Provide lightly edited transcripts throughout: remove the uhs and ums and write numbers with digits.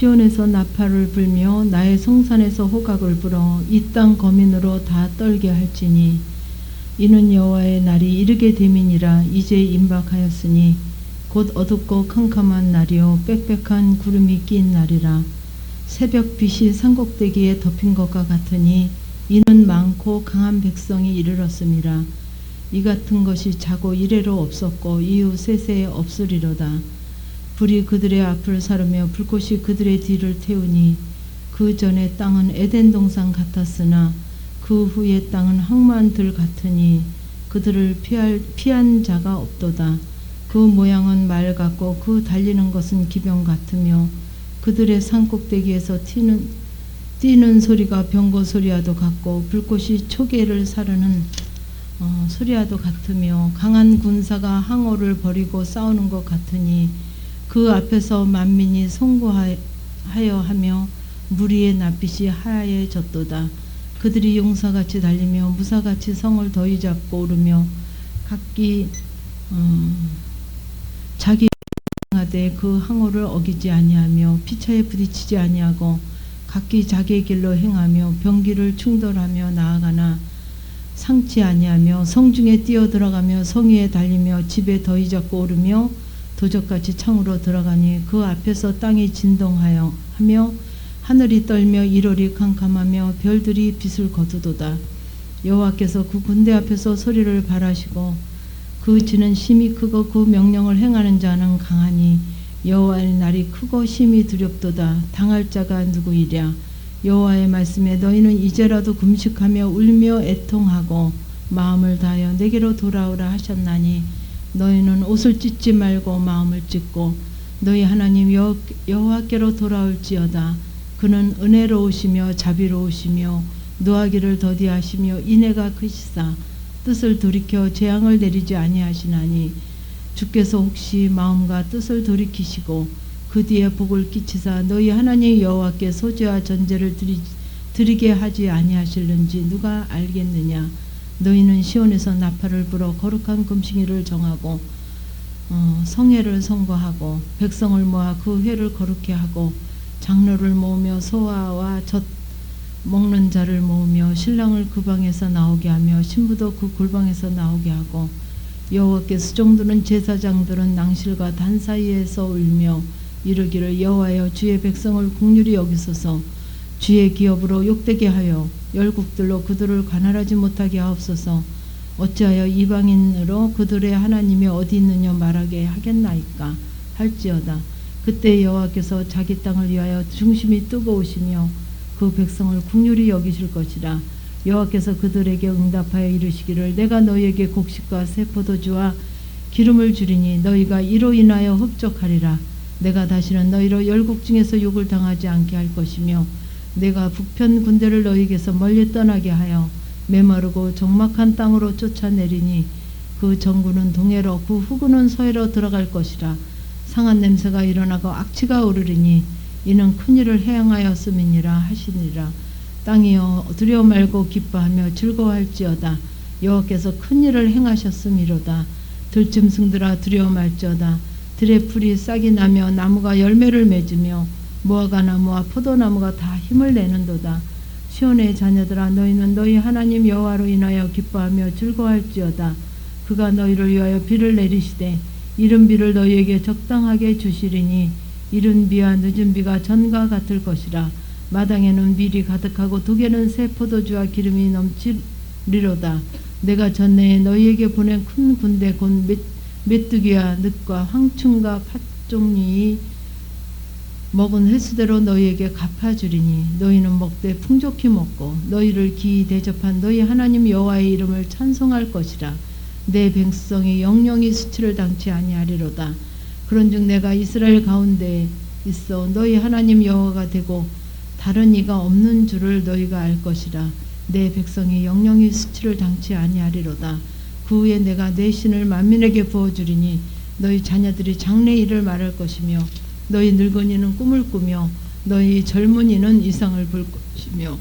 시온에서 나팔을 불며 나의 성산에서 호각을 불어 이 땅 거민으로 다 떨게 할지니 이는 여호와의 날이 이르게 됨이니라. 이제 임박하였으니 곧 어둡고 캄캄한 날이요 빽빽한 구름이 낀 날이라. 새벽 빛이 산꼭대기에 덮인 것과 같으니 이는 많고 강한 백성이 이르렀음이라. 이 같은 것이 자고 이래로 없었고 이후 세세에 없으리로다. 불이 그들의 앞을 사르며 불꽃이 그들의 뒤를 태우니 그 전에 땅은 에덴 동산 같았으나 그 후의 땅은 흑마한 들 같으니 그들을 피한 자가 없도다. 그 모양은 말 같고 그 달리는 것은 기병 같으며 그들의 산꼭대기에서 뛰는 소리가 병거 소리와도 같고 불꽃이 초계를 사르는 소리와도 같으며 강한 군사가 항오를 벌이고 싸우는 것 같으니 그 앞에서 만민이 송구하여 하며 무리의 낯빛이 하얘졌도다. 그들이 용사같이 달리며 무사같이 성을 더위 잡고 오르며 각기 자기 하되 그 항오를 어기지 아니하며 피차에 부딪히지 아니하고 각기 자기의 길로 행하며 병기를 충돌하며 나아가나 상치 아니하며 성중에 뛰어들어가며 성위에 달리며 집에 더위 잡고 오르며 도적같이 창으로 들어가니 그 앞에서 땅이 진동하여 하며 하늘이 떨며 일월이 캄캄하며 별들이 빛을 거두도다. 여호와께서 그 군대 앞에서 소리를 발하시고 그 지는 심히 크고 그 명령을 행하는 자는 강하니 여호와의 날이 크고 심히 두렵도다. 당할 자가 누구이랴. 여호와의 말씀에 너희는 이제라도 금식하며 울며 애통하고 마음을 다하여 내게로 돌아오라 하셨나니 너희는 옷을 찢지 말고 마음을 찢고 너희 하나님 여호와께로 돌아올지어다. 그는 은혜로우시며 자비로우시며 노하기를 더디하시며 인애가 크시사 뜻을 돌이켜 재앙을 내리지 아니하시나니 주께서 혹시 마음과 뜻을 돌이키시고 그 뒤에 복을 끼치사 너희 하나님 여호와께 소제와 전제를 드리게 하지 아니하실는지 누가 알겠느냐. 너희는 시온에서 나팔을 불어 거룩한 금식일을 정하고 성회를 선거하고 백성을 모아 그 회를 거룩케 하고 장로를 모으며 소아와 젖 먹는 자를 모으며 신랑을 그 방에서 나오게 하며 신부도 그 골방에서 나오게 하고 여호와께 수종드는 제사장들은 낭실과 단 사이에서 울며 이르기를 여호와여 주의 백성을 긍휼히 여기소서. 주의 기업으로 욕되게 하여 열국들로 그들을 관할하지 못하게 하옵소서. 어찌하여 이방인으로 그들의 하나님이 어디 있느냐 말하게 하겠나이까 할지어다. 그때 여호와께서 자기 땅을 위하여 중심이 뜨거우시며 그 백성을 긍휼히 여기실 것이라. 여호와께서 그들에게 응답하여 이르시기를 내가 너희에게 곡식과 새 포도주와 기름을 주리니 너희가 이로 인하여 흡족하리라. 내가 다시는 너희로 열국 중에서 욕을 당하지 않게 할 것이며 내가 북편 군대를 너희에게서 멀리 떠나게 하여 메마르고 적막한 땅으로 쫓아내리니 그 정구는 동해로 그 후구는 서해로 들어갈 것이라. 상한 냄새가 일어나고 악취가 오르리니 이는 큰일을 행하였음이니라 하시니라. 땅이여 두려워 말고 기뻐하며 즐거워할지어다. 여호와께서 큰일을 행하셨음이로다. 들짐승들아 두려워 말지어다. 들의 풀이 싹이 나며 나무가 열매를 맺으며 무화과 나무와 포도나무가 다 힘을 내는도다. 시온의 자녀들아 너희는 너희 하나님 여호와로 인하여 기뻐하며 즐거워할지어다. 그가 너희를 위하여 비를 내리시되 이른 비를 너희에게 적당하게 주시리니 이른 비와 늦은 비가 전과 같을 것이라. 마당에는 밀이 가득하고 독에는 새 포도주와 기름이 넘치리로다. 내가 전내에 너희에게 보낸 큰 군대 곧 메뚜기와 늑과 황충과 팥종이 먹은 횟수대로 너희에게 갚아주리니 너희는 먹되 풍족히 먹고 너희를 기이 대접한 너희 하나님 여호와의 이름을 찬송할 것이라. 내 백성이 영영이 수치를 당치 아니하리로다. 그런즉 내가 이스라엘 가운데에 있어 너희 하나님 여호와가 되고 다른 이가 없는 줄을 너희가 알 것이라. 내 백성이 영영이 수치를 당치 아니하리로다. 그 후에 내가 내 신을 만민에게 부어주리니 너희 자녀들이 장래 일을 말할 것이며 너희 늙은이는 꿈을 꾸며 너희 젊은이는 이상을 볼 것이며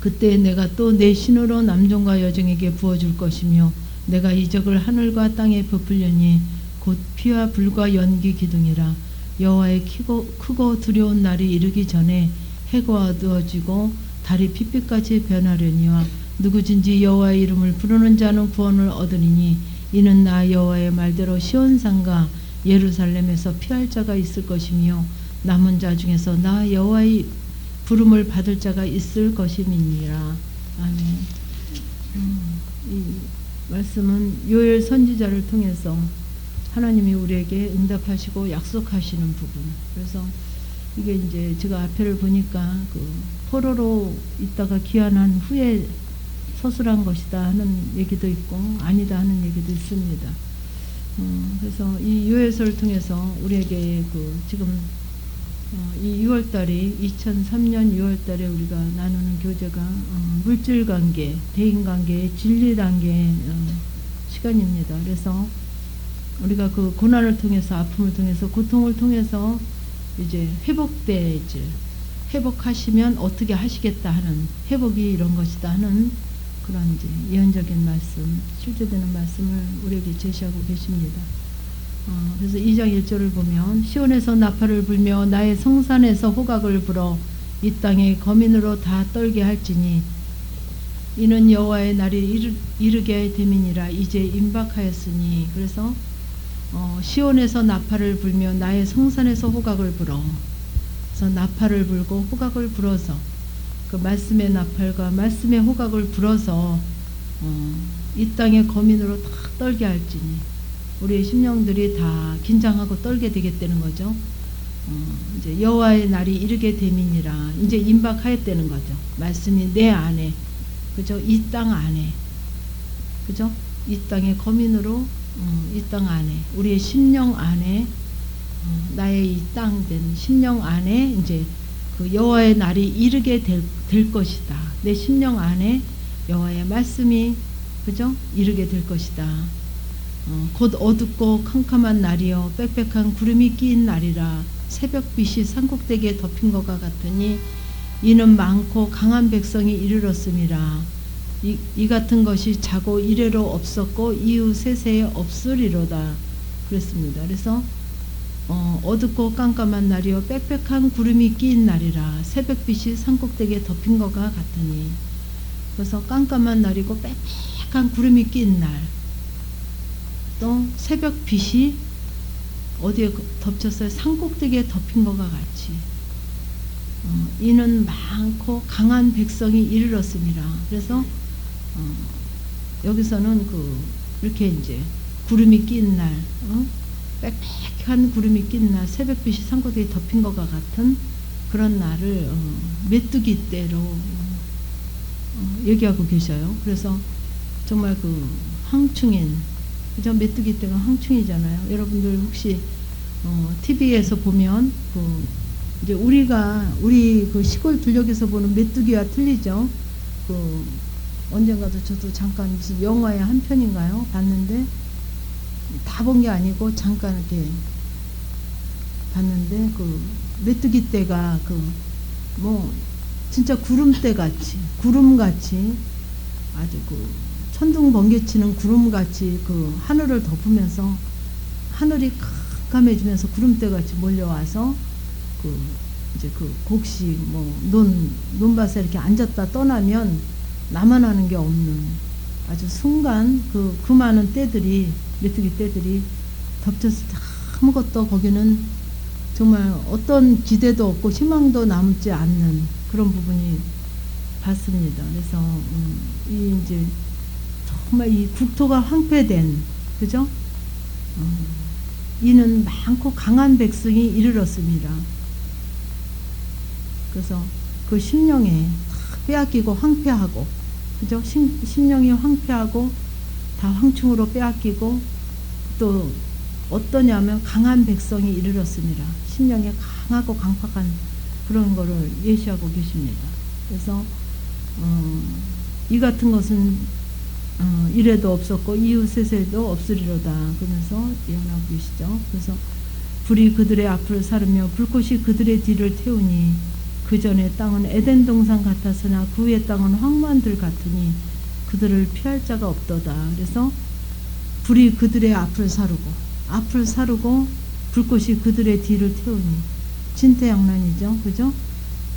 그때 내가 또 내 신으로 남종과 여종에게 부어줄 것이며 내가 이적을 하늘과 땅에 베풀려니 곧 피와 불과 연기 기둥이라. 여호와의 크고 두려운 날이 이르기 전에 해가 어두워지고 달이 핏빛같이 변하려니와 누구든지 여호와의 이름을 부르는 자는 구원을 얻으리니 이는 나 여호와의 말대로 시온산과 예루살렘에서 피할 자가 있을 것이며 남은 자 중에서 나 여호와의 부름을 받을 자가 있을 것임이니라. 아멘. 이 말씀은 요엘 선지자를 통해서 하나님이 우리에게 응답하시고 약속하시는 부분. 그래서 이게 이제 제가 앞에를 보니까 그 포로로 있다가 귀환한 후에 서술한 것이다 하는 얘기도 있고 아니다 하는 얘기도 있습니다. 그래서 이 요엘서를 통해서 우리에게 그 지금 이 6월달이 2003년 6월달에 우리가 나누는 교재가 물질관계, 대인관계의 진리단계 시간입니다. 그래서 우리가 그 고난을 통해서 아픔을 통해서 고통을 통해서 이제 회복돼야지 회복하시면 어떻게 하시겠다 하는 회복이 이런 것이다 하는 그런 이제 예언적인 말씀, 실제되는 말씀을 우리에게 제시하고 계십니다. 그래서 2장 1절을 보면 시온에서 나팔을 불며 나의 성산에서 호각을 불어 이 땅의 거민으로 다 떨게 할지니 이는 여호와의 날이 이르게 됨이니라. 이제 임박하였으니. 그래서 시온에서 나팔을 불며 나의 성산에서 호각을 불어. 그래서 나팔을 불고 호각을 불어서 그 말씀의 나팔과 말씀의 호각을 불어서 이 땅의 거민으로 다 떨게 할지니. 우리의 심령들이 다 긴장하고 떨게 되겠다는 거죠. 이제 여호와의 날이 이르게 됨이니라. 이제 임박하였다는 거죠. 말씀이 내 안에, 그죠? 이 땅 안에, 그죠? 이 땅의 거민으로 이 땅 안에, 우리의 심령 안에, 나의 이 땅 된 심령 안에 이제 그 여호와의 날이 이르게 될 것이다. 내 심령 안에 여호와의 말씀이, 그죠? 이르게 될 것이다. 곧 어둡고 캄캄한 날이요 빽빽한 구름이 끼인 날이라. 새벽빛이 산꼭대기에 덮인 것과 같으니 이는 많고 강한 백성이 이르렀음이라. 이 같은 것이 자고 이래로 없었고 이후 세세에 없으리로다. 그랬습니다. 그래서 어둡고 깜깜한 날이요 빽빽한 구름이 끼인 날이라. 새벽빛이 산꼭대기에 덮인 것과 같으니. 그래서 깜깜한 날이고 빽빽한 구름이 끼인 날, 또 새벽 빛이 어디에 덮쳤어요? 산꼭대기에 덮인 것과 같이. 이는 많고 강한 백성이 이르렀음이라. 그래서 여기서는 이렇게 이제 구름이 낀 날, 빽빽한 구름이 낀 날, 새벽 빛이 산꼭대기에 덮인 것과 같은 그런 날을 메뚜기 때로 얘기하고 계셔요. 그래서 정말 그 황충인, 그죠? 메뚜기 떼가 황충이잖아요. 여러분들 혹시 TV에서 보면 이제 우리 그 시골 들녘에서 보는 메뚜기와 틀리죠. 언젠가도 저도 잠깐 무슨 영화의 한 편인가요? 봤는데 다 본 게 아니고 잠깐 이렇게 봤는데 메뚜기 떼가 진짜 구름대 같이 아주 천둥 번개치는 구름같이 하늘을 덮으면서 하늘이 캄캄해지면서 구름대같이 몰려와서 이제 곡식 논밭에 이렇게 앉았다 떠나면 나만 하는 게 없는 아주 순간 그 많은 떼들이 메뚜기 떼들이 덮쳤을 때 아무것도 거기는 정말 어떤 기대도 없고 희망도 남지 않는 그런 부분이 봤습니다. 그래서 이제 정말 이 국토가 황폐된, 그죠? 이는 많고 강한 백성이 이르렀습니다. 그래서 그 심령에 빼앗기고 황폐하고, 그죠? 심령이 황폐하고 다 황충으로 빼앗기고 또 어떠냐면 강한 백성이 이르렀습니다. 심령에 강하고 강팍한 그런 거를 예시하고 계십니다. 그래서 이 같은 것은 이래도 없었고 이후 세세도 없으리로다. 그러면서 예언하고 계시죠. 그래서 불이 그들의 앞을 사르며 불꽃이 그들의 뒤를 태우니 그 전에 땅은 에덴 동산 같았으나 그 후의 땅은 황무한 들 같으니 그들을 피할 자가 없도다. 그래서 불이 그들의 앞을 사르고 앞을 사르고 다 황충으로 불꽃이 그들의 뒤를 태우니. 진퇴양난이죠. 그죠?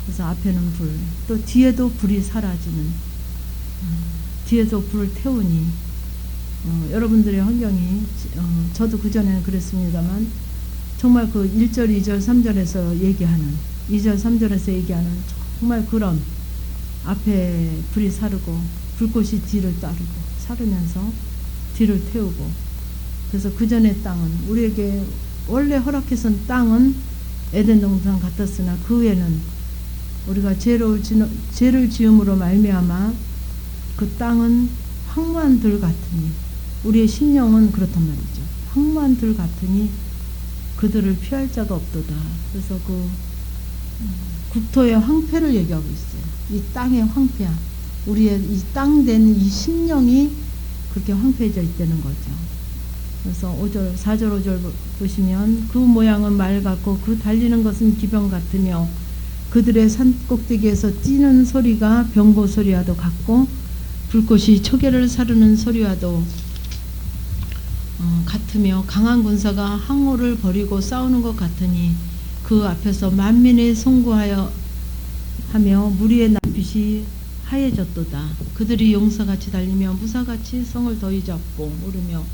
그래서 앞에는 불, 또 뒤에도 불이 사라지는, 뒤에도 불을 태우니. 여러분들의 환경이, 저도 그전에는 그랬습니다만, 정말 그 1절, 2절, 3절에서 얘기하는, 2절, 3절에서 얘기하는 정말 그런 앞에 불이 사르고 불꽃이 뒤를 따르고 사르면서 뒤를 태우고. 그래서 그전의 땅은, 우리에게 원래 허락해선 땅은 에덴 동산 같았으나 그 후에는 우리가 죄를 지음으로 말미암아 그 땅은 황무한 들 같으니, 우리의 심령은 그렇단 말이죠. 황무한 들 같으니 그들을 피할 자가 없도다. 그래서 그 국토의 황폐를 얘기하고 있어요. 이 땅의 황폐함, 우리의 이 땅 된 이 심령이 그렇게 황폐해져 있다는 거죠. 그래서 5절, 4절, 5절 보시면 그 모양은 말 같고 그 달리는 것은 기병 같으며 그들의 산 꼭대기에서 뛰는 소리가 병고 소리와도 같고 불꽃이 초계를 사르는 소리와도 같으며 강한 군사가 항우를 벌이고 싸우는 것 같으니 그 앞에서 만민이 송구하여 하며 무리의 낯빛이 하얘졌도다. 그들이 용사같이 달리며 무사같이 성을 더위 잡고 오르며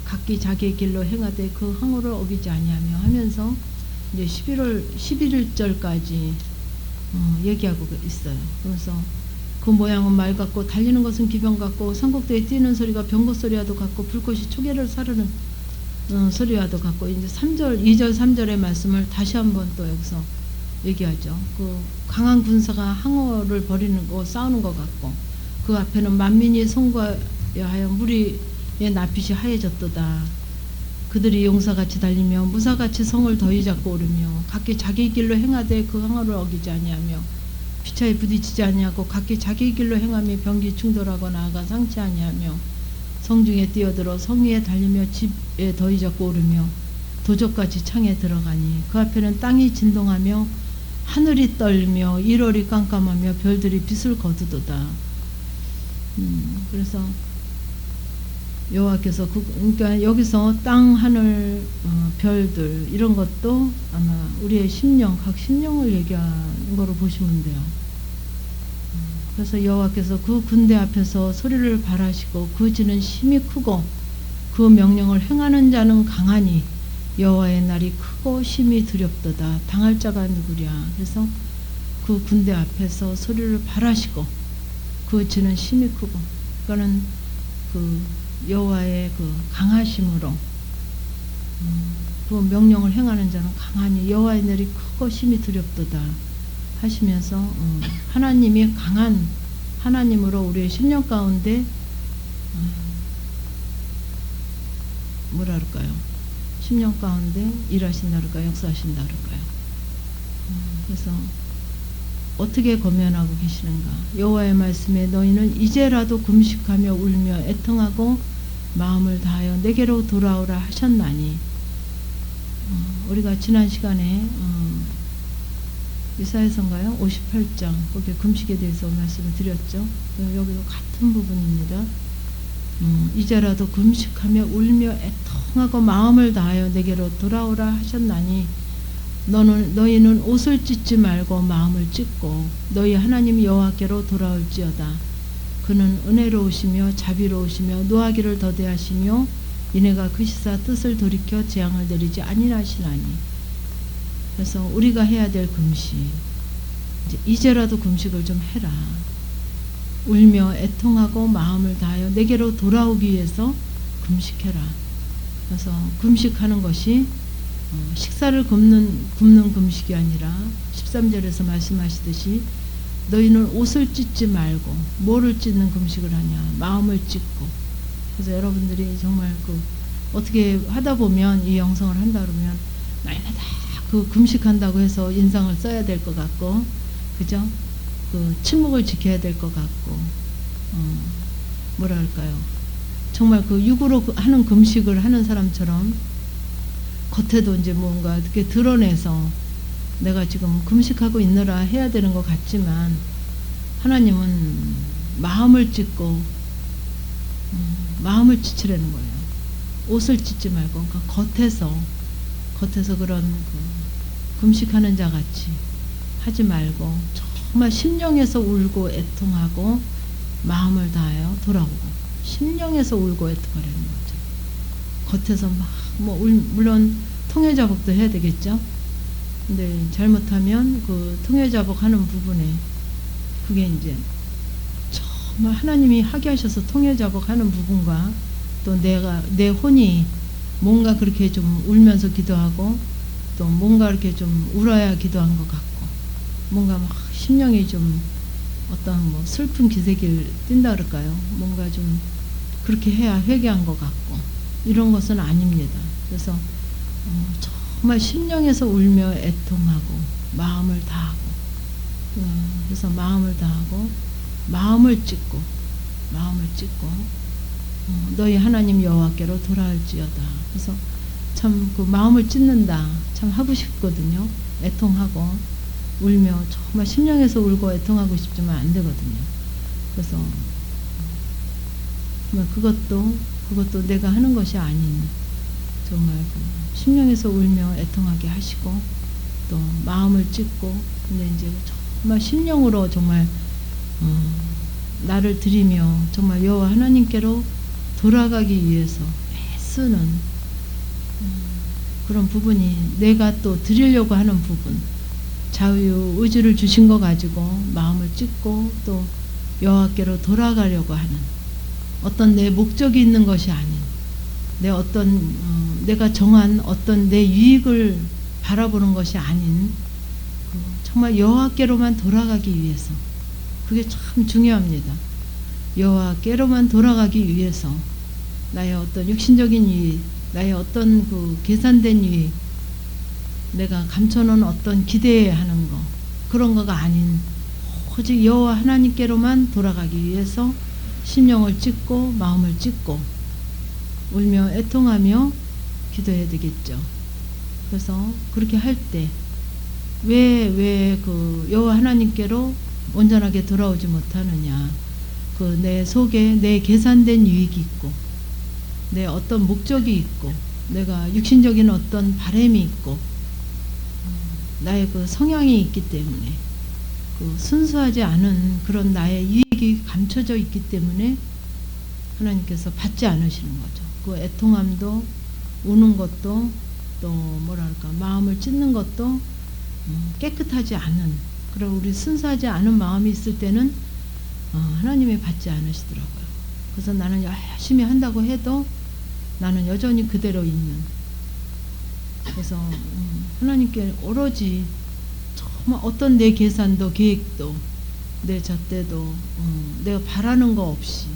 각기 자기의 길로 행하되 그 항우를 어기지 아니하며 하면서 이제 11절까지 얘기하고 있어요. 그래서 그 모양은 말 같고 달리는 것은 기병 같고 산꼭대에 뛰는 소리가 병고 소리와도 같고 불꽃이 초계를 사르는 소리와도 같고. 이제 3절, 2절, 3절의 말씀을 다시 한번 또 여기서 얘기하죠. 그 강한 군사가 항어를 벌이는 거 싸우는 것 같고 그 앞에는 만민이 송구하여 하여 무리의 낯빛이 하얘졌도다. 그들이 용사같이 달리며 무사같이 성을 더위 잡고 오르며 각기 자기 길로 행하되 그 항어를 어기지 아니하며 피차에 부딪히지 아니하고 각기 자기 길로 행하며 병기 충돌하고 나아가 상치 아니하며 성중에 뛰어들어 성 위에 달리며 집에 더위 잡고 오르며 도적같이 창에 들어가니 그 앞에는 땅이 진동하며 하늘이 떨며 일월이 깜깜하며 별들이 빛을 거두도다. 그래서 여호와께서 그러니까 여기서 땅, 하늘, 별들 이런 것도 아마 우리의 심령, 각 심령을 얘기하는 거로 보시면 돼요. 그래서 여호와께서 그 군대 앞에서 소리를 발하시고 그 지는 심히 크고 그 명령을 행하는 자는 강하니 여호와의 날이 크고 심히 두렵도다. 당할 자가 누구랴. 그래서 그 군대 앞에서 소리를 발하시고 그 지는 심히 크고, 그거는 그 여호와의 그 강하심으로 그 명령을 행하는 자는 강하니 여호와의 날이 크고 심히 두렵도다 하시면서 하나님이 강한 하나님으로 우리의 심령 가운데 뭐라 그럴까요? 심령 가운데 일하신다 그럴까요? 역사하신다 그럴까요? 그래서 어떻게 권면하고 계시는가? 여호와의 말씀에 너희는 이제라도 금식하며 울며 애통하고 마음을 다하여 내게로 돌아오라 하셨나니. 우리가 지난 시간에 이사야서인가요? 58장 거기에 금식에 대해서 말씀을 드렸죠. 여기도 같은 부분입니다. 이제라도 금식하며 울며 애통하고 마음을 다하여 내게로 돌아오라 하셨나니 너희는 옷을 찢지 말고 마음을 찢고 너희 하나님 여호와께로 돌아올지어다. 그는 은혜로우시며 자비로우시며 노하기를 더디하시며 이내가 그 시사 뜻을 돌이켜 재앙을 내리지 아니하시나니. 그래서 우리가 해야 될 금식, 이제라도 금식을 좀 해라. 울며 애통하고 마음을 다하여 내게로 돌아오기 위해서 금식해라. 그래서 금식하는 것이 식사를 굶는 금식이 아니라 13절에서 말씀하시듯이 너희는 옷을 찢지 말고 뭐를 찢는 금식을 하냐? 마음을 찢고. 그래서 여러분들이 정말 어떻게 하다 보면 이 영성을 한다 그러면 날마다 금식한다고 해서 인상을 써야 될 것 같고, 그죠? 침묵을 지켜야 될 것 같고, 뭐랄까요? 정말 육으로 하는 금식을 하는 사람처럼 겉에도 이제 뭔가 이렇게 드러내서 내가 지금 금식하고 있느라 해야 되는 것 같지만 하나님은 마음을 찢고 마음을 찢으라는 거예요. 옷을 찢지 말고, 그러니까 겉에서 그런 금식하는 자 같이 하지 말고 정말 심령에서 울고 애통하고 마음을 다하여 돌아오고, 심령에서 울고 애통하려는 거죠. 겉에서 막 물론 통회자복도 해야 되겠죠. 근데 잘못하면 그 통회자복 하는 부분에 그게 이제 정말 하나님이 하게 하셔서 통회자복 하는 부분과 또 내 혼이 뭔가 그렇게 좀 울면서 기도하고 또 뭔가 이렇게 좀 울어야 기도한 것 같고, 뭔가 막 심령이 좀 어떤 슬픈 기색을 띈다 그럴까요? 뭔가 좀 그렇게 해야 회개한 것 같고, 이런 것은 아닙니다. 그래서 정말 심령에서 울며 애통하고 마음을 다하고, 그래서 마음을 다하고 마음을 찢고 너희 하나님 여호와께로 돌아올지어다. 그래서 참 그 마음을 찢는다 참 하고 싶거든요. 애통하고 울며 정말 심령에서 울고 애통하고 싶지만 안 되거든요. 그래서 그것도 내가 하는 것이 아닌 정말 심령에서 울며 애통하게 하시고 또 마음을 찢고, 근데 이제 정말 심령으로 정말 나를 드리며 정말 여호와 하나님께로 돌아가기 위해서 애쓰는 그런 부분이, 내가 또 드리려고 하는 부분, 자유 의지를 주신 거 가지고 마음을 찢고 또 여호와께로 돌아가려고 하는 어떤 내 목적이 있는 것이 아닌 내가 정한 어떤 내 유익을 바라보는 것이 아닌 정말 여호와께로만 돌아가기 위해서, 그게 참 중요합니다. 여호와께로만 돌아가기 위해서 나의 어떤 육신적인 유익, 나의 어떤 계산된 유익, 내가 감춰놓은 어떤 기대하는 거, 그런 거가 아닌 오직 여호와 하나님께로만 돌아가기 위해서 심령을 찢고 마음을 찢고 울며 애통하며 기도해야 되겠죠. 그래서 그렇게 할 때 왜 여호와 하나님께로 온전하게 돌아오지 못하느냐, 내 속에 내 계산된 유익이 있고 내 어떤 목적이 있고 내가 육신적인 어떤 바람이 있고 나의 성향이 있기 때문에 순수하지 않은 그런 나의 유익이 감춰져 있기 때문에 하나님께서 받지 않으시는 거죠. 애통함도 우는 것도 또 마음을 찢는 것도 깨끗하지 않은, 그리고 우리 순수하지 않은 마음이 있을 때는 하나님이 받지 않으시더라고요. 그래서 나는 열심히 한다고 해도 나는 여전히 그대로 있는, 그래서 하나님께 오로지 정말 어떤 내 계산도 계획도 내 잣대도 내가 바라는 거 없이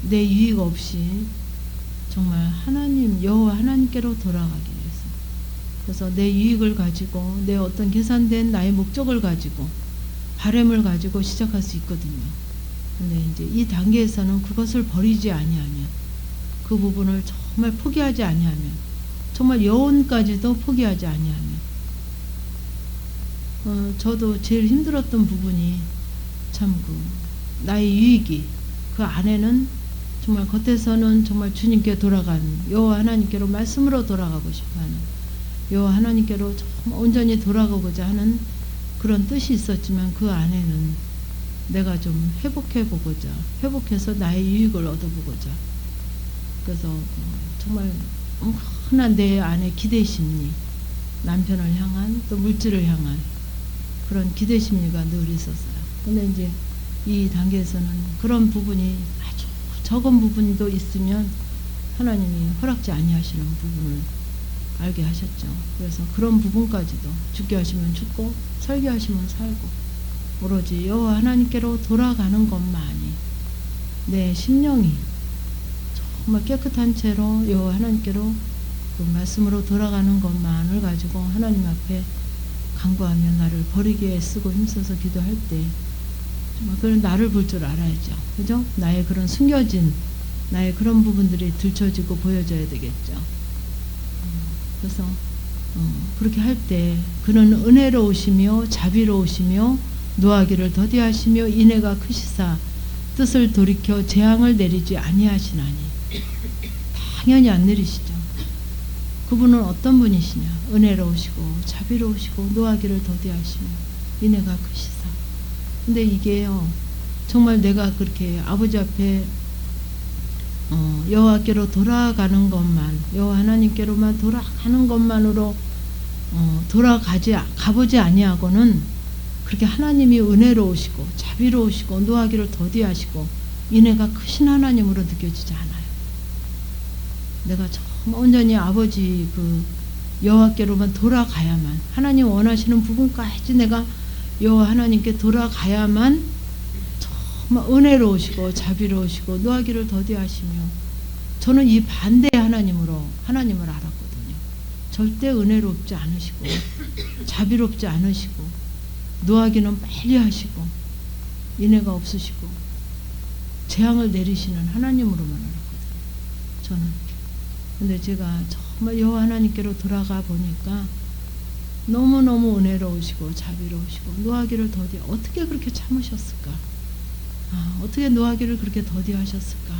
내 유익 없이 정말 하나님 여호와 하나님께로 돌아가기 위해서, 그래서 내 유익을 가지고 내 어떤 계산된 나의 목적을 가지고 바람을 가지고 시작할 수 있거든요. 근데 이제 이 단계에서는 그것을 버리지 아니하면, 그 부분을 정말 포기하지 아니하면, 정말 영혼까지도 포기하지 아니하면, 저도 제일 힘들었던 부분이 참 나의 유익이 그 안에는 정말 겉에서는 정말 주님께 돌아간 여호와 하나님께로 말씀으로 돌아가고 싶어하는, 여호와 하나님께로 정말 온전히 돌아가고자 하는 그런 뜻이 있었지만 그 안에는 내가 좀 회복해서 나의 유익을 얻어보고자, 그래서 정말 흔한 내 안에 기대심리, 남편을 향한 또 물질을 향한 그런 기대심리가 늘 있었어요. 근데 이제 이 단계에서는 그런 부분이 아주 적은 부분도 있으면 하나님이 허락지 아니하시는 부분을 알게 하셨죠. 그래서 그런 부분까지도 죽게 하시면 죽고 살게 하시면 살고 오로지 여호와 하나님께로 돌아가는 것만이, 내 심령이 정말 깨끗한 채로 여호와 하나님께로 그 말씀으로 돌아가는 것만을 가지고 하나님 앞에 간구하며 나를 버리기에 쓰고 힘써서 기도할 때 정말 그런 나를 볼 줄 알아야죠. 그죠? 나의 그런 숨겨진 나의 그런 부분들이 들춰지고 보여져야 되겠죠. 그래서 그렇게 할 때 그는 은혜로우시며 자비로우시며 노하기를 더디하시며 인애가 크시사 뜻을 돌이켜 재앙을 내리지 아니하시나니. 당연히 안 내리시죠. 그분은 어떤 분이시냐? 은혜로우시고 자비로우시고 노하기를 더디하시며 인애가 크시사. 근데 이게요, 정말 내가 그렇게 아버지 앞에 여호와께로 돌아가는 것만, 여호와 하나님께로만 돌아가는 것만으로 가보지 아니하고는 그렇게 하나님이 은혜로우시고 자비로우시고 노하기를 더디하시고 인애가 크신 하나님으로 느껴지지 않아요. 내가 정말 온전히 아버지 그 여호와께로만 돌아가야만, 하나님 원하시는 부분까지 내가 여호와 하나님께 돌아가야만 정말 은혜로우시고 자비로우시고 노하기를 더디하시며, 저는 이 반대의 하나님을 알았거든요. 절대 은혜롭지 않으시고 자비롭지 않으시고 노하기는 빨리 하시고 인애가 없으시고 재앙을 내리시는 하나님으로만 알았거든요, 저는. 근데 제가 정말 여호와 하나님께로 돌아가 보니까 너무너무 은혜로우시고 자비로우시고 노하기를 더디, 어떻게 그렇게 참으셨을까? 어떻게 노하기를 그렇게 더디 하셨을까?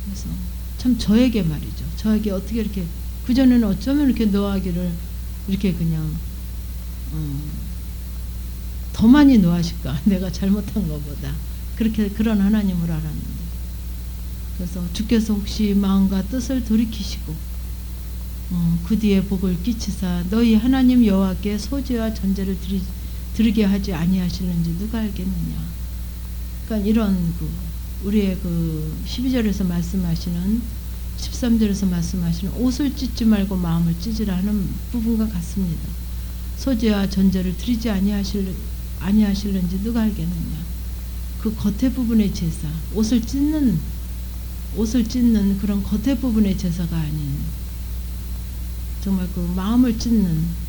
그래서 참 저에게 말이죠. 저에게 어떻게 이렇게, 그전에는 어쩌면 이렇게 노하기를 이렇게 그냥 더 많이 노하실까? 내가 잘못한 것보다. 그런 하나님을 알았는데. 그래서 주께서 혹시 마음과 뜻을 돌이키시고 그 뒤에 복을 끼치사 너희 하나님 여호와께 소제와 전제를 드리게 하지 아니하시는지 누가 알겠느냐. 그러니까 이런 우리의 12절에서 말씀하시는, 13절에서 말씀하시는 옷을 찢지 말고 마음을 찢으라 하는 부분과 같습니다. 소제와 전제를 드리지 아니하실는지 누가 알겠느냐. 그 겉에 부분의 제사, 옷을 찢는 그런 겉에 부분의 제사가 아닌 정말 그 마음을 찢는,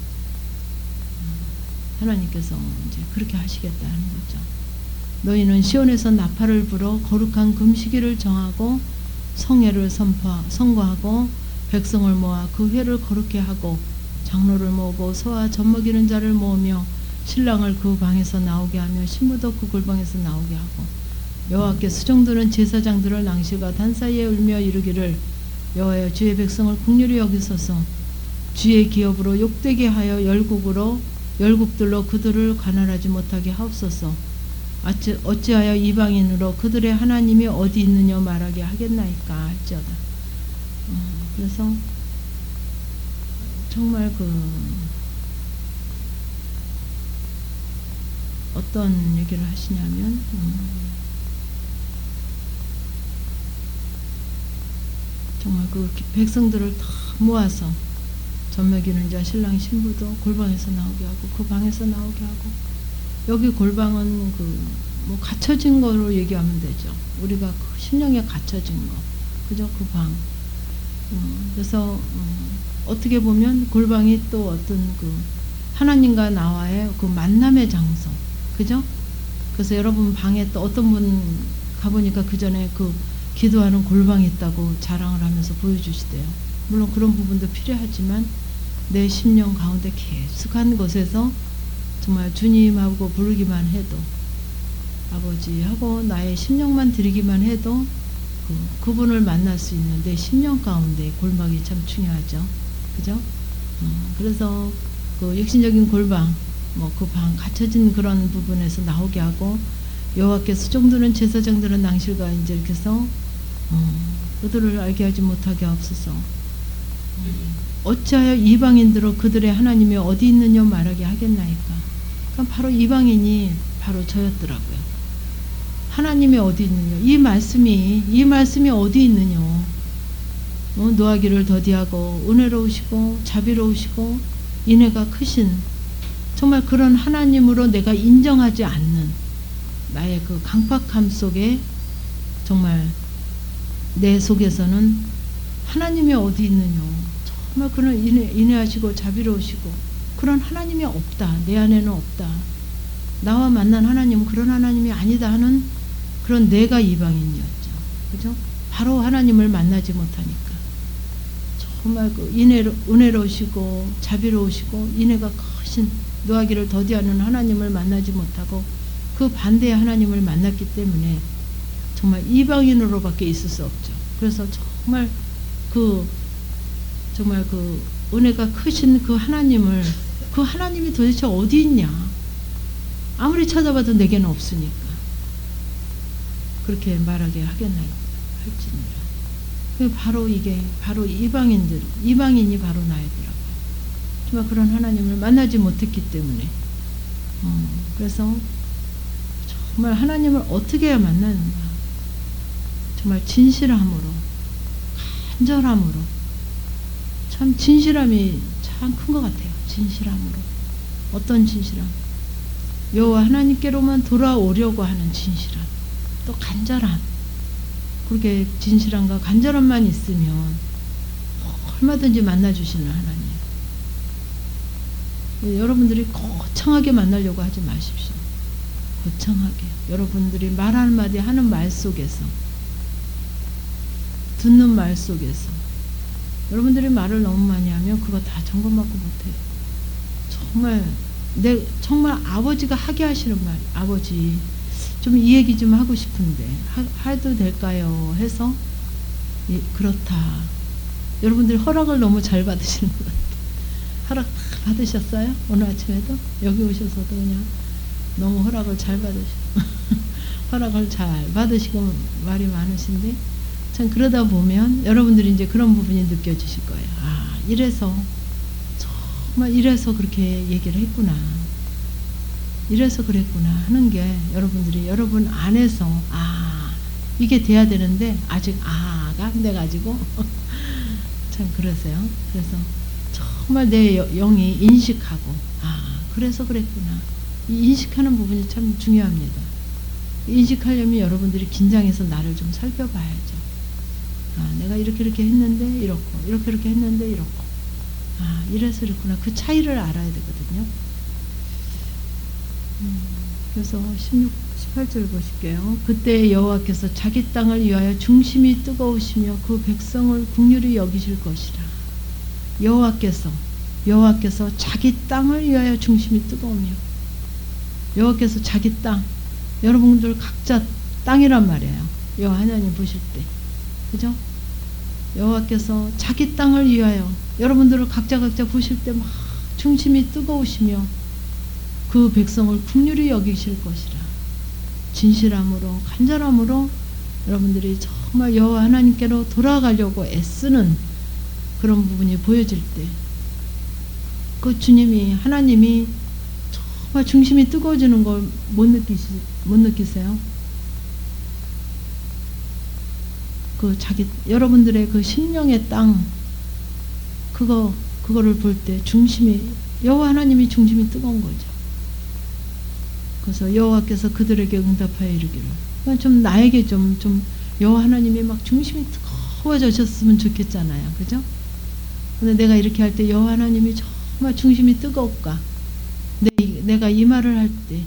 하나님께서 이제 그렇게 하시겠다는 거죠. 너희는 시온에서 나팔을 불어 거룩한 금식일을 정하고 성회를 선고하고 백성을 모아 그 회를 거룩게 하고 장로를 모으고 소와 젖먹이는 자를 모으며 신랑을 그 방에서 나오게 하며 신부도 그 골방에서 나오게 하고 여호와께 수종드는 제사장들을 낭실과 단 사이에 울며 이르기를 여호와여 주의 백성을 긍휼히 여기소서 주의 기업으로 욕되게 하여 열국들로 그들을 관할하지 못하게 하옵소서. 어찌하여 이방인으로 그들의 하나님이 어디 있느냐 말하게 하겠나이까 할지어다. 그래서 정말 어떤 얘기를 하시냐면 정말 그 백성들을 다 모아서 젖먹이는 자 신랑 신부도 골방에서 나오게 하고 그 방에서 나오게 하고, 여기 골방은 뭐 갇혀진 거로 얘기하면 되죠. 우리가 심령에 갇혀진 거, 그죠? 그 방. 그래서 어떻게 보면 골방이 또 어떤 하나님과 나와의 그 만남의 장소, 그죠? 그래서 여러분 방에 또 어떤 분 가보니까 그 전에 기도하는 골방이 있다고 자랑을 하면서 보여주시대요. 물론 그런 부분도 필요하지만 내 심령 가운데 계속한 곳에서 정말 주님하고 부르기만 해도, 아버지하고 나의 심령만 드리기만 해도 그분을 만날 수 있는 내 심령 가운데 골방이 참 중요하죠. 그죠? 그래서 육신적인 골방, 그 방 갇혀진 그런 부분에서 나오게 하고, 여호와께 수종드는 제사장들은 낭실과 이제 이렇게 해서 그들을 알게 하지 못하게 하옵소서. 어찌하여 이방인들로 그들의 하나님이 어디 있느냐 말하게 하겠나이까. 그러니까 바로 이방인이 바로 저였더라고요. 하나님이 어디 있느냐, 이 말씀이 어디 있느냐. 노하기를 더디하고 은혜로우시고 자비로우시고 인애가 크신 정말 그런 하나님으로 내가 인정하지 않는 나의 그 강팍함 속에 정말 내 속에서는 하나님이 어디 있느냐, 정말 그런 인애하시고 자비로우시고 그런 하나님이 없다, 내 안에는 없다, 나와 만난 하나님은 그런 하나님이 아니다 하는 그런 내가 이방인이었죠. 그죠? 바로 하나님을 만나지 못하니까 정말 은혜로우시고 자비로우시고 인애가 크신 노하기를 더디하는 하나님을 만나지 못하고 그 반대의 하나님을 만났기 때문에 정말 이방인으로밖에 있을 수 없죠. 그래서 정말 그 정말 그 은혜가 크신 그 하나님을, 그 하나님이 도대체 어디 있냐? 아무리 찾아봐도 내게는 없으니까 그렇게 말하게 하겠나 할지니라. 바로 이게 바로 이방인이 바로 나이더라고요. 정말 그런 하나님을 만나지 못했기 때문에. 그래서 정말 하나님을 어떻게 해야 만나는가? 정말 진실함으로, 간절함으로. 참 진실함이 참 큰 것 같아요. 진실함으로. 어떤 진실함? 여호와 하나님께로만 돌아오려고 하는 진실함. 또 간절함. 그렇게 진실함과 간절함만 있으면 얼마든지 만나주시는 하나님. 여러분들이 거창하게 만나려고 하지 마십시오. 거창하게. 여러분들이 말 한마디 하는 말 속에서, 듣는 말 속에서. 여러분들이 말을 너무 많이 하면 그거 다 점검받고 못해요. 정말 아버지가 하게 하시는 말, 아버지 좀 이 얘기 좀 하고 싶은데 해도 될까요? 해서 그렇다. 여러분들이 허락을 너무 잘 받으시는 것 같아요. 허락 다 받으셨어요? 오늘 아침에도? 여기 오셔서도 그냥 너무 허락을 잘 허락을 잘 받으시고 말이 많으신데, 참 그러다 보면 여러분들이 이제 그런 부분이 느껴지실 거예요. 아, 정말 이래서 그렇게 얘기를 했구나. 이래서 그랬구나 하는 게 여러분들이 여러분 안에서 이게 돼야 되는데 아직 가 안 돼가지고 참 그러세요. 그래서 정말 내 영이 인식하고 그래서 그랬구나. 이 인식하는 부분이 참 중요합니다. 인식하려면 여러분들이 긴장해서 나를 좀 살펴봐야죠. 내가 이렇게 했는데 이렇고, 이렇게 했는데 이렇고, 이래서 이렇구나. 그 차이를 알아야 되거든요. 그래서 18절 보실게요. 그때 여호와께서 자기 땅을 위하여 중심이 뜨거우시며 그 백성을 긍휼히 여기실 것이라. 여호와께서 자기 땅을 위하여 중심이 뜨거우며, 여호와께서 자기 땅, 여러분들 각자 땅이란 말이에요. 여호와 하나님 보실 때, 그죠? 여호와께서 자기 땅을 위하여 여러분들을 각자 보실 때 막 중심이 뜨거우시며 그 백성을 긍휼히 여기실 것이라. 진실함으로, 간절함으로 여러분들이 정말 여호와 하나님께로 돌아가려고 애쓰는 그런 부분이 보여질 때, 그 주님이, 하나님이 정말 중심이 뜨거워지는 걸 못 느끼세요? 여러분들의 그 심령의 땅, 그거를 볼 때 여호와 하나님이 중심이 뜨거운 거죠. 그래서 여호와께서 그들에게 응답하여 이르기를. 좀 나에게 좀 여호와 하나님이 막 중심이 뜨거워졌으면 좋겠잖아요. 그죠? 근데 내가 이렇게 할 때 여호와 하나님이 정말 중심이 뜨거울까? 내가 이 말을 할 때,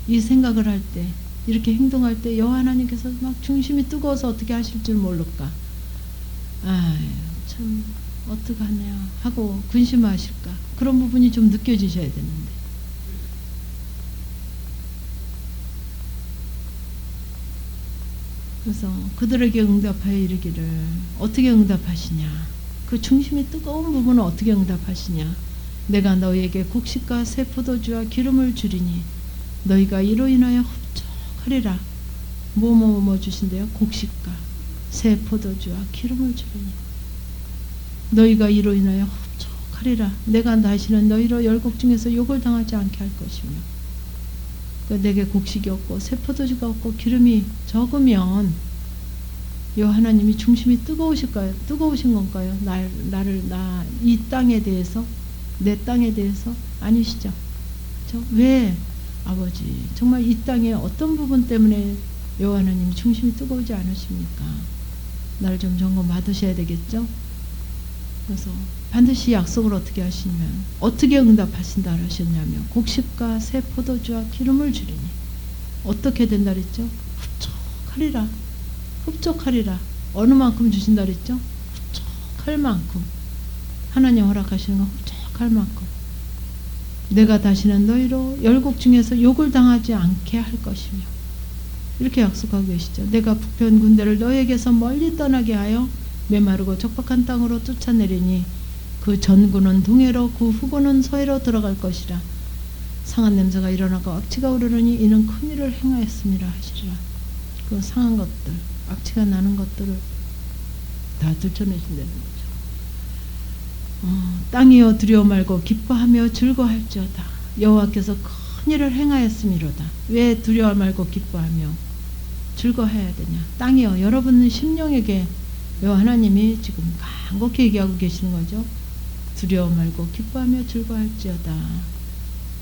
이 생각을 할 때, 이렇게 행동할 때 여호와 하나님께서 막 중심이 뜨거워서 어떻게 하실 줄 모를까? 참 어떡하냐 하고 근심하실까? 그런 부분이 좀 느껴지셔야 되는데. 그래서 그들에게 응답하여 이르기를. 어떻게 응답하시냐? 그 중심이 뜨거운 부분은 어떻게 응답하시냐? 내가 너희에게 곡식과 새 포도주와 기름을 주리니 너희가 이로 인하여 흡족하리라. 뭐 주신대요? 곡식과 새 포도주와 기름을 주리니 너희가 이로 인하여 흡족하리라. 내가 다시는 너희로 열국 중에서 욕을 당하지 않게 할 것이며, 내게 곡식이 없고 새 포도주가 없고 기름이 적으면 여호와 하나님이 중심이 뜨거우신 건가요? 이 땅에 대해서, 내 땅에 대해서 아니시죠? 왜 아버지 정말 이 땅의 어떤 부분 때문에 여호와 하나님이 중심이 뜨거우지 않으십니까? 나를 좀 점검 받으셔야 되겠죠? 그래서 반드시 약속을 어떻게 하시냐면, 어떻게 응답하신다 하셨냐면 곡식과 새 포도주와 기름을 주리니 어떻게 된다 그랬죠? 흡족하리라. 어느 만큼 주신다 그랬죠? 흡족할 만큼. 하나님 허락하시는 건 흡족할 만큼. 내가 다시는 너희로 열국 중에서 욕을 당하지 않게 할 것이며, 이렇게 약속하고 계시죠. 내가 북편 군대를 너희에게서 멀리 떠나게 하여 메마르고 척박한 땅으로 쫓아내리니 그 전구는 동해로 그 후구는 서해로 들어갈 것이라. 상한 냄새가 일어나고 악취가 오르르니 이는 큰 일을 행하였음이라 하시리라. 그 상한 것들, 악취가 나는 것들을 다 들춰내신다는 거죠. 땅이여 두려워 말고 기뻐하며 즐거워할지어다. 여호와께서 큰 일을 행하였음이로다. 왜 두려워 말고 기뻐하며 즐거워해야 되냐. 땅이여, 여러분 심령에게 여호와 하나님이 지금 간곡히 얘기하고 계시는 거죠. 두려워 말고 기뻐하며 즐거워할지어다.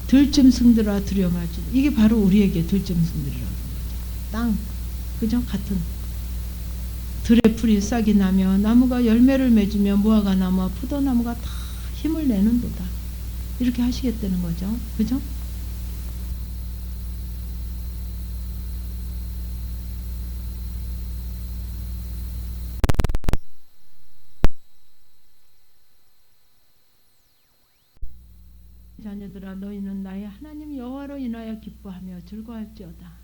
들짐승들아 두려워 말지. 이게 바로 우리에게 들짐승들이라고 하는 거죠. 땅, 그죠? 같은 들의 풀이 싹이 나며 나무가 열매를 맺으며 무화과 나무와 포도나무가 다 힘을 내는도다. 이렇게 하시겠다는 거죠. 그죠? 자녀들아 너희는 나의 하나님 여호와로 인하여 기뻐하며 즐거워할지어다.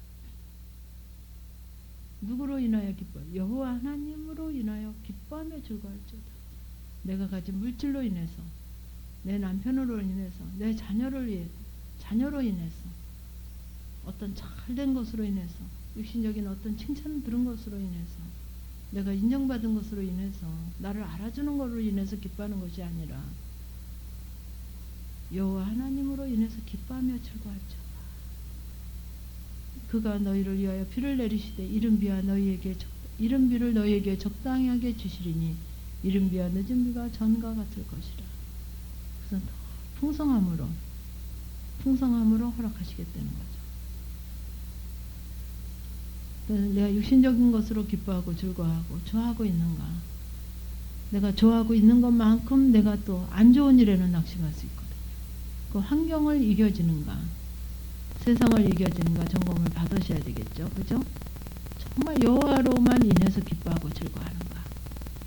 누구로 인하여 기뻐? 여호와 하나님으로 인하여 기뻐하며 즐거워할지어다. 내가 가진 물질로 인해서, 내 남편으로 인해서, 내 자녀로 인해서, 어떤 잘된 것으로 인해서, 육신적인 어떤 칭찬을 들은 것으로 인해서, 내가 인정받은 것으로 인해서, 나를 알아주는 것으로 인해서 기뻐하는 것이 아니라 여호와 하나님으로 인해서 기뻐하며 즐거워할지어다. 그가 너희를 위하여 비를 내리시되 이른 비를 너희에게 적당하게 주시리니 이른 비와 늦은 비가 전과 같을 것이라. 그래서 풍성함으로 허락하시겠다는 거죠. 내가 육신적인 것으로 기뻐하고 즐거워하고 좋아하고 있는가? 내가 좋아하고 있는 것만큼 내가 또 안 좋은 일에는 낙심할 수 있거든요. 그 환경을 이겨지는가, 세상을 이겨지는가 점검을 받으셔야 되겠죠. 그죠? 정말 여호와로만 인해서 기뻐하고 즐거워하는가,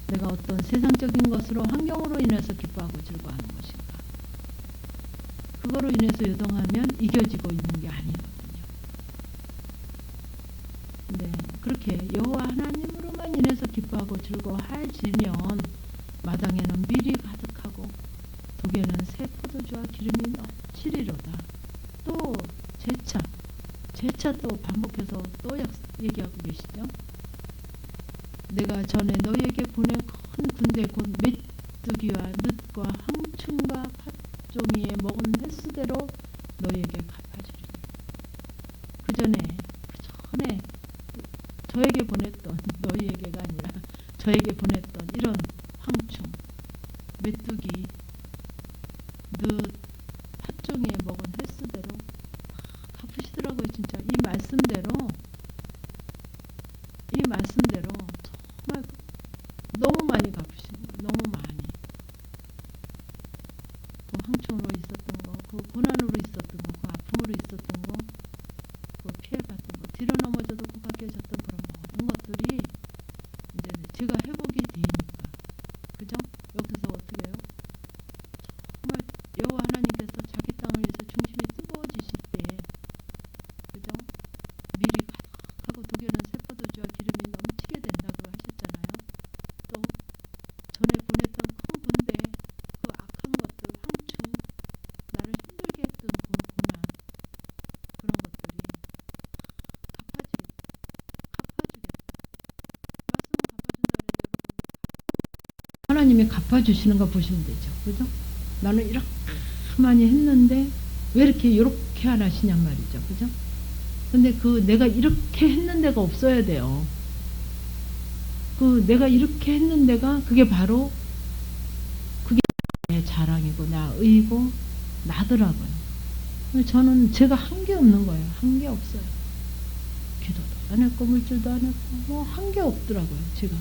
내가 어떤 세상적인 것으로 환경으로 인해서 기뻐하고 즐거워하는 것인가, 그거로 인해서 요동하면 이겨지고 있는 게 아니거든요. 네, 그렇게 여호와 하나님으로만 인해서 기뻐하고 즐거워할지면 마당에는 밀이 가득하고 독에는 새 포도주와 기름이 넘치리로다. 또 재차 또 반복해서 또 얘기하고 계시죠. 내가 전에 너희에게 보낸 큰 군대 곧 메뚜기와 늑과 항충과 팥종이에 먹은 횟수대로 너희에게 갚아주리니. 그 전에 저에게 보냈던, 너희에게가 아니라 저에게 보냈던 이런 항충, 메뚜기, 늑, 팥종이에 먹은 횟수대로 갚으시더라고요. 진짜 이 말씀대로 정말 너무 많이 갚으시는 거예요. 너무 많이. 그 항충으로 있었던 거, 그 고난으로 있었던 거, 그 아픔으로 있었던 거, 그 피해받던 거, 뒤로 넘어져도 고각해졌던 그런 모든 것들이 이제 제가 회복이 되니까, 그죠? 여기서 어떻게 해요? 정말 여호와 하나님께서 자기 땅을 위해서 중심이 뜨거워지실 때, 그죠? 밀이 가득하고 독에는 새 포도주와 기름이 넘치게 된다고 하셨잖아요. 또 전에 보냈던 큰 군대, 그 악한 것들, 황충, 나를 힘들게 했던 그 고난, 그런 것들이 하나님이 갚아주시는 거 보시면 되죠. 그죠? 나는 이렇게 많이 했는데 왜 이렇게 안 하시냔 말이죠. 그죠? 근데 그 내가 이렇게 했는 데가 없어야 돼요. 그 내가 이렇게 했는 데가 그게 바로 그게 내 자랑이고 나의고 나더라고요. 저는 제가 한 게 없는 거예요. 한 게 없어요. 기도도 안 했고 물질도 안 했고 뭐 한 게 없더라고요. 제가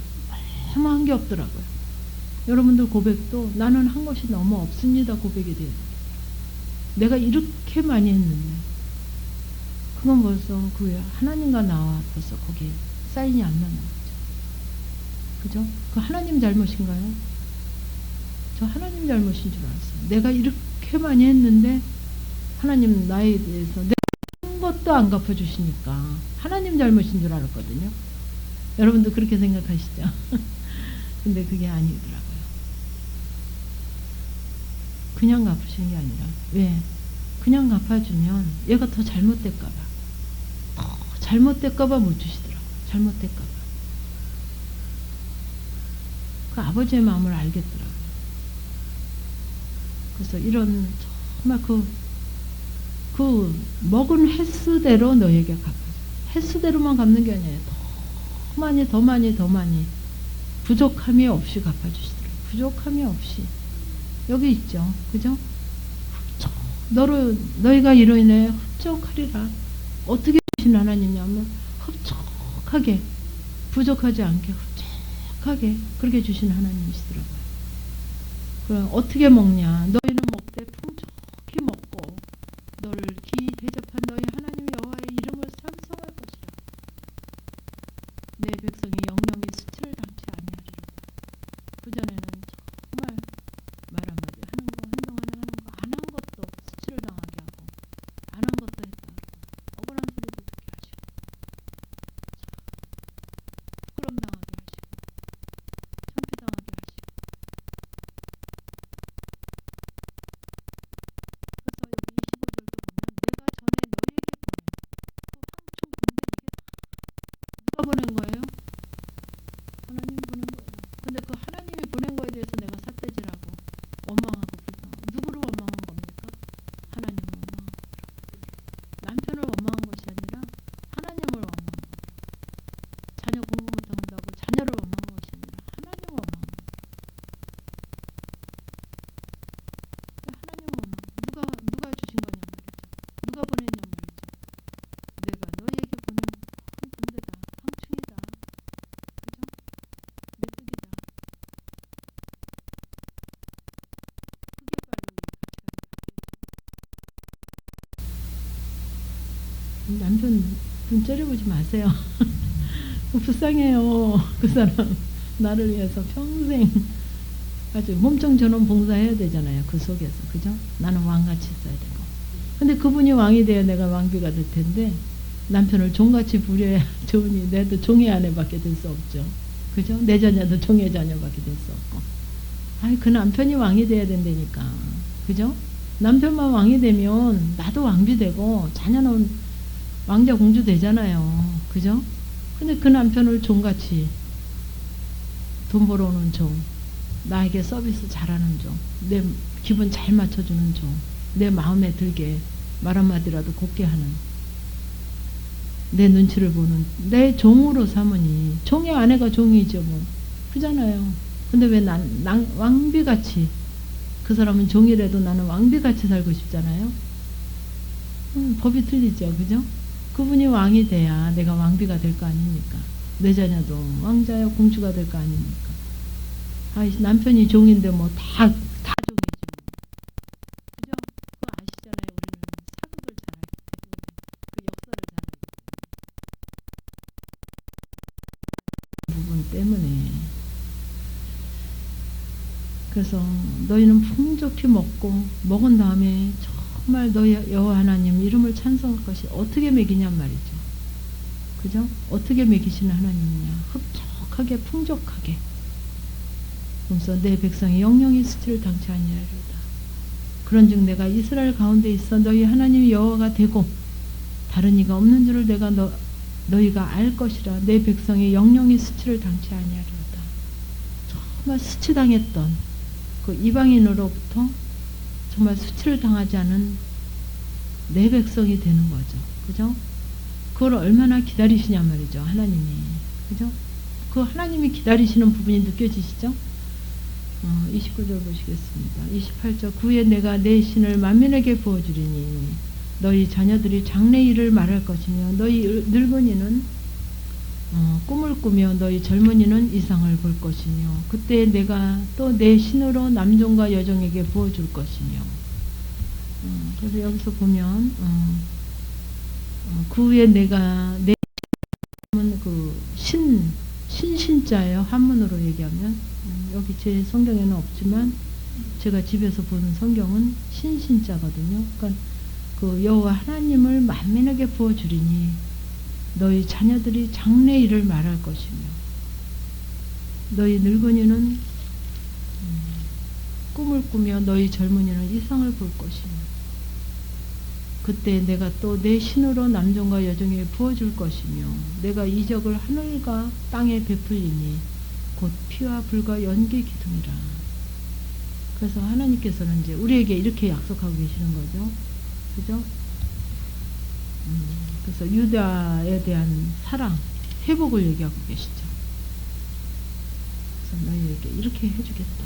너무 한 게 없더라고요. 여러분들 고백도 나는 한 것이 너무 없습니다. 고백이 돼요. 내가 이렇게 많이 했는데 그건 벌써 그 하나님과 나와 벌써 거기에 사인이 안 맞는 거죠. 그죠? 그 하나님 잘못인가요? 저 하나님 잘못인 줄 알았어요. 내가 이렇게 많이 했는데 하나님 나에 대해서 내가 한 것도 안 갚아주시니까 하나님 잘못인 줄 알았거든요. 여러분도 그렇게 생각하시죠? 근데 그게 아니더라고요. 그냥 갚으시는 게 아니라, 왜? 그냥 갚아주면 얘가 더 잘못될까봐, 더 잘못될까봐 못 주시더라고요. 잘못될까봐. 그 아버지의 마음을 알겠더라고요. 그래서 이런 정말 그 먹은 횟수대로 너에게 갚아줘. 횟수대로만 갚는 게 아니에요. 더 많이 부족함이 없이 갚아주시더라고요. 부족함이 없이. 여기 있죠. 그죠? 너희가 이로 인해 흡족하리라. 어떻게 주신 하나님이냐면 흡족하게, 부족하지 않게 흡족하게 그렇게 주신 하나님이시더라고요. 그럼 어떻게 먹냐? 너희는 먹되 풍족히 먹고 너를 기이 대접한 너희 하나님 여호와의 이름을 찬송할 것이라. 내 백성이 영영이 수치를 당치 아니하리라. 그전에는 정말 말 한마디 하는 거, 한동안에 하는 거, 안 한 것도 수치를 당하게 하고, 안 한 것도 했다 그러고, 억울한 소리도 듣게 하시고, 부끄럼 당하게 하시고, 창피 당하게 하시고. 그래서 여기 25절도 보면 내가 전에 너희에게 보낸 그 황충 군대, 이게 누가 보낸 거예요? 하나님이 보낸 거예요. 근데 그 하나님이 보낸 거에 대해서 내가 삿대질하고 원망하고 불평하고, 누구를 원망한 겁니까? 하나님을 원망한 거예요. 남편을 원망한 것이 아니라 하나님을 원망한 거예요. 자녀 공부 못한다고 자녀를 원망한 것이 아니라 하나님을 원망한 거예요. 하나님을 원망. 누가 주신 거냐 말이죠. 누가 보냈냐 말이죠. 내가 너희에게 보낸 큰 군대다. 황충이다. 그죠? 메뚜기다. 그게 바로 이 가치관이 바뀌죠. 남편 눈 째려보지 마세요. 불쌍해요. 그 사람 나를 위해서 평생 아주 몸종 전원 봉사해야 되잖아요. 그 속에서. 그죠? 나는 왕같이 있어야 되고. 근데 그분이 왕이 돼야 내가 왕비가 될 텐데, 남편을 종같이 부려야 좋으니 내도 종의 아내밖에 될 수 없죠. 그죠? 내 자녀도 종의 자녀밖에 될 수 없고. 아이, 그 남편이 왕이 돼야 된다니까. 그죠? 남편만 왕이 되면 나도 왕비 되고 자녀는 왕자 공주 되잖아요. 그죠? 근데 그 남편을 종같이 돈 벌어오는 종, 나에게 서비스 잘하는 종, 내 기분 잘 맞춰주는 종, 내 마음에 들게 말 한마디라도 곱게 하는, 내 눈치를 보는 내 종으로 삼으니, 종의 아내가 종이죠 뭐. 그잖아요. 근데 왜 난 왕비같이, 그 사람은 종이라도 나는 왕비같이 살고 싶잖아요. 법이 틀리죠. 그죠? 그분이 왕이 돼야 내가 왕비가 될 거 아닙니까? 내 자녀도 왕자야 공주가 될 거 아닙니까? 아, 남편이 종인데 뭐 다 종이지. 그죠? 그거 아시잖아요. 우리는 사극을 잘 알기 때문에, 그 역사를 잘 알기 때문에. 부분 때문에. 그래서 너희는 풍족히 먹고, 먹은 다음에 정말 너희 여호와 하나님 이름을 찬송할 것이, 어떻게 먹이냔 말이죠. 그죠? 어떻게 먹이시는 하나님이냐? 흡족하게 풍족하게. 그래서 내 백성이 영영이 수치를 당치 아니하리로다. 그런즉 내가 이스라엘 가운데 있어 너희 하나님 여호와가 되고 다른 이가 없는 줄을 내가 너희가 알 것이라. 내 백성이 영영이 수치를 당치 아니하리로다. 정말 수치당했던 그 이방인으로부터 정말 수치를 당하지 않은 내 백성이 되는 거죠. 그죠? 그걸 얼마나 기다리시냐 말이죠. 하나님이. 그죠? 그 하나님이 기다리시는 부분이 느껴지시죠? 29절 보시겠습니다. 28절 구에 내가 내 신을 만민에게 부어주리니 너희 자녀들이 장래 일을 말할 것이며 너희 늙은이는 꿈을 꾸며 너희 젊은이는 이상을 볼 것이며 그때 내가 또 내 신으로 남종과 여종에게 부어줄 것이며. 그래서 여기서 보면 그 후에 내가 내 신은 그 신신자예요. 한문으로 얘기하면. 여기 제 성경에는 없지만 제가 집에서 보는 성경은 신신자거든요. 그러니까 그 여호와 하나님을 만민에게 부어주리니 너희 자녀들이 장래 일을 말할 것이며. 너희 늙은이는 꿈을 꾸며 너희 젊은이는 이상을 볼 것이며 그때 내가 또 내 신으로 남종과 여종에게 부어줄 것이며 내가 이적을 하늘과 땅에 베풀리니 곧 피와 불과 연기 기둥이라. 그래서 하나님께서는 이제 우리에게 이렇게 약속하고 계시는 거죠. 그죠? 그래서 유다에 대한 사랑, 회복을 얘기하고 계시죠. 그래서 너희에게 이렇게 해주겠다.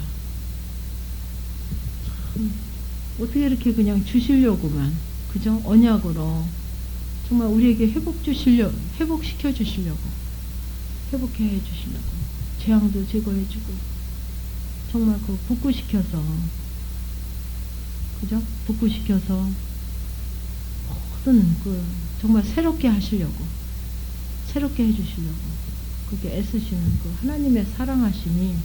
어떻게 이렇게 그냥 주시려고만, 그죠? 언약으로 정말 우리에게 회복시켜 주시려고, 회복해 주시려고, 재앙도 제거해주고, 정말 그 복구시켜서, 그죠? 복구시켜서 모든 그 정말 새롭게 하시려고, 새롭게 해주시려고 그렇게 애쓰시는 그 하나님의 사랑하심이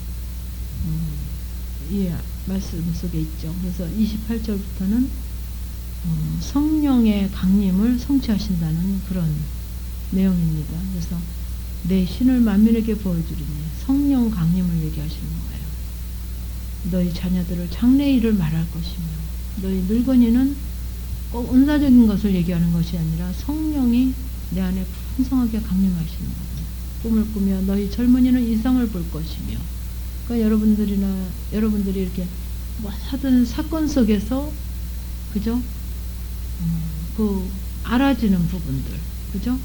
이 말씀 속에 있죠. 그래서 28절부터는 성령의 강림을 성취하신다는 그런 내용입니다. 그래서 내 신을 만민에게 보여주리니 성령 강림을 얘기하시는 거예요. 너희 자녀들을 장래 일을 말할 것이며 너희 늙은이는 꼭 은사적인 것을 얘기하는 것이 아니라 성령이 내 안에 풍성하게 강림하시는 거예요. 꿈을 꾸며 너희 젊은이는 이상을 볼 것이며, 그러니까 여러분들이 이렇게 뭐 하든 사건 속에서, 그죠? 그 알아지는 부분들, 그죠?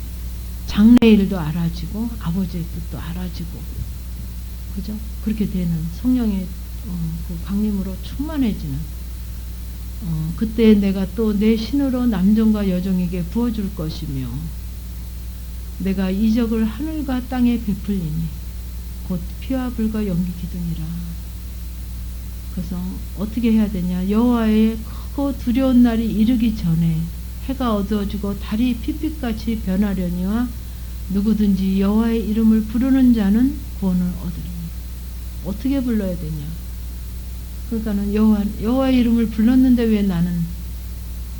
장래일도 알아지고 아버지의 뜻도 알아지고, 그죠? 그렇게 되는 성령의 그 강림으로 충만해지는. 그때 내가 또 내 신으로 남종과 여종에게 부어줄 것이며 내가 이적을 하늘과 땅에 베풀리니 곧 피와 불과 연기 기둥이라. 그래서 어떻게 해야 되냐? 여호와의 크고 두려운 날이 이르기 전에 해가 어두워지고 달이 핏빛같이 변하려니와 누구든지 여호와의 이름을 부르는 자는 구원을 얻으리니. 어떻게 불러야 되냐? 그러니까는 여호와의 이름을 불렀는데 왜 나는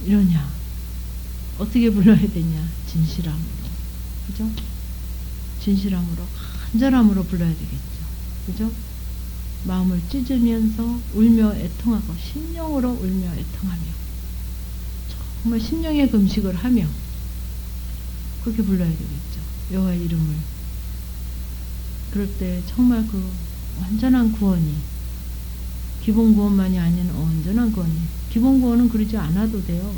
이러냐? 어떻게 불러야 되냐? 진실함으로. 그죠? 진실함으로, 간절함으로 불러야 되겠죠. 그죠? 마음을 찢으면서 울며 애통하고 심령으로 울며 애통하며 정말 심령의 금식을 하며 그렇게 불러야 되겠죠. 여호와의 이름을. 그럴 때 정말 그 완전한 구원이, 기본 구원만이 아닌 온전한 구원이, 기본 구원은 그러지 않아도 돼요.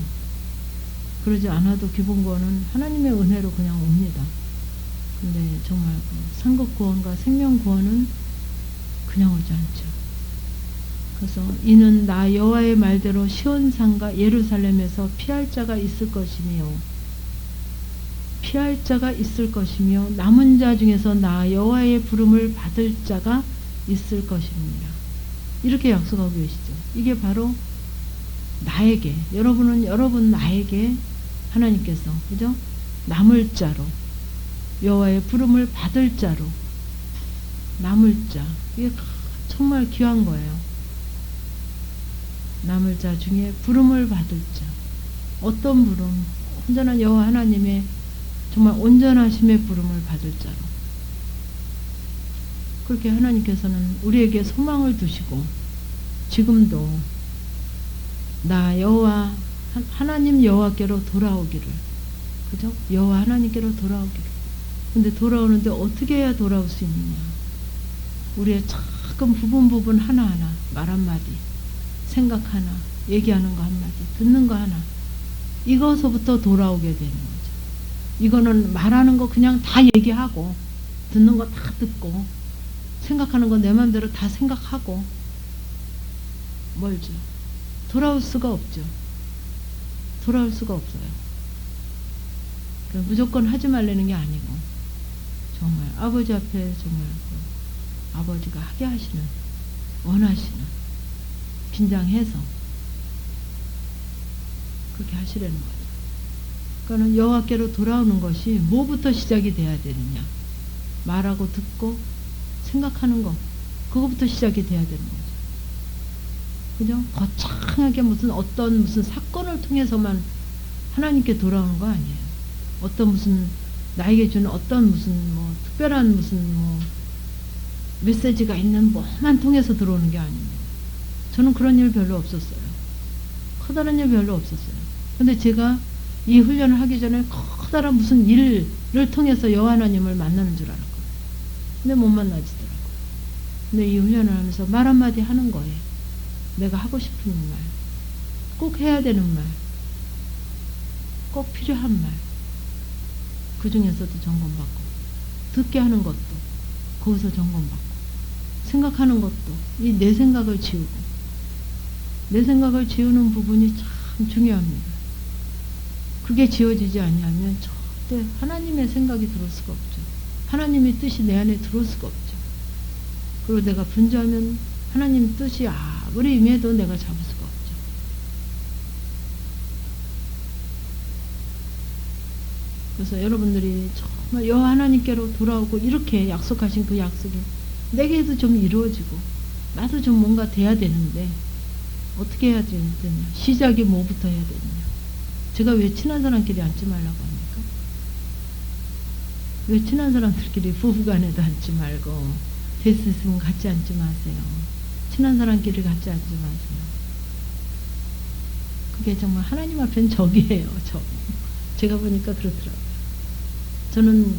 그러지 않아도 기본 구원은 하나님의 은혜로 그냥 옵니다. 근데 정말 그 상급 구원과 생명 구원은 그냥 오지 않죠. 그래서 이는 나 여호와의 말대로 시온산과 예루살렘에서 피할 자가 있을 것이며 남은 자 중에서 나 여호와의 부름을 받을 자가 있을 것입니다. 이렇게 약속하고 계시죠. 이게 바로 나에게, 여러분 나에게 하나님께서, 그죠? 남을 자로, 여호와의 부름을 받을 자로, 남을 자. 이게 정말 귀한 거예요. 남을 자 중에 부름을 받을 자. 어떤 부름? 온전한 여호와 하나님의 정말 온전하심의 부름을 받을 자로. 그렇게 하나님께서는 우리에게 소망을 두시고 지금도 나 여호와 하나님 여호와께로 돌아오기를, 그죠? 여호와 하나님께로 돌아오기를. 근데 돌아오는데 어떻게 해야 돌아올 수 있느냐? 우리의 작은 부분 하나하나, 말 한마디, 생각 하나, 얘기하는 거 한마디, 듣는 거 하나, 이거서부터 돌아오게 되는 거죠. 이거는 말하는 거 그냥 다 얘기하고 듣는 거 다 듣고 생각하는 거 내 맘대로 다 생각하고 멀죠. 돌아올 수가 없죠. 돌아올 수가 없어요. 그러니까 무조건 하지 말라는 게 아니고 정말 아버지 앞에 정말 그 아버지가 하게 하시는, 원하시는, 긴장해서 그렇게 하시라는 거죠. 그러니까 여호와께로 돌아오는 것이 뭐부터 시작이 돼야 되느냐? 말하고 듣고 생각하는 거, 그거부터 시작이 돼야 되는 거죠. 그죠? 거창하게 무슨 사건을 통해서만 하나님께 돌아오는 거 아니에요. 어떤 무슨 나에게 주는 어떤 무슨 뭐 특별한 무슨 뭐 메시지가 있는 뭐만 통해서 들어오는 게 아닙니다. 저는 그런 일 별로 없었어요. 커다란 일 별로 없었어요. 근데 제가 이 훈련을 하기 전에 커다란 무슨 일을 통해서 여호와 하나님을 만나는 줄 알았거든요. 근데 못 만나지더라고요. 근데 이 훈련을 하면서 말 한마디 하는 거예요. 내가 하고 싶은 말, 꼭 해야 되는 말, 꼭 필요한 말, 그 중에서도 점검받고, 듣게 하는 것도 거기서 점검받고, 생각하는 것도 이 내 생각을 지우고, 내 생각을 지우는 부분이 참 중요합니다. 그게 지워지지 아니하면 절대 하나님의 생각이 들어올 수가 없죠. 하나님의 뜻이 내 안에 들어올 수가 없죠. 그리고 내가 분주하면 하나님 뜻이 아무리 임해도 내가 잡을 수가 없죠. 그래서 여러분들이 정말 여호와 하나님께로 돌아오고 이렇게 약속하신 그 약속이 내게도 좀 이루어지고 나도 좀 뭔가 돼야 되는데 어떻게 해야 되냐? 시작이 뭐부터 해야 되느냐? 제가 왜 친한 사람끼리 앉지 말라고 합니까? 왜 친한 사람들끼리 부부간에도 앉지 말고 될 수 있으면 같이 앉지 마세요. 친한 사람끼리 같이 앉지 마세요. 그게 정말 하나님 앞엔 적이에요. 적. 제가 보니까 그렇더라고요. 저는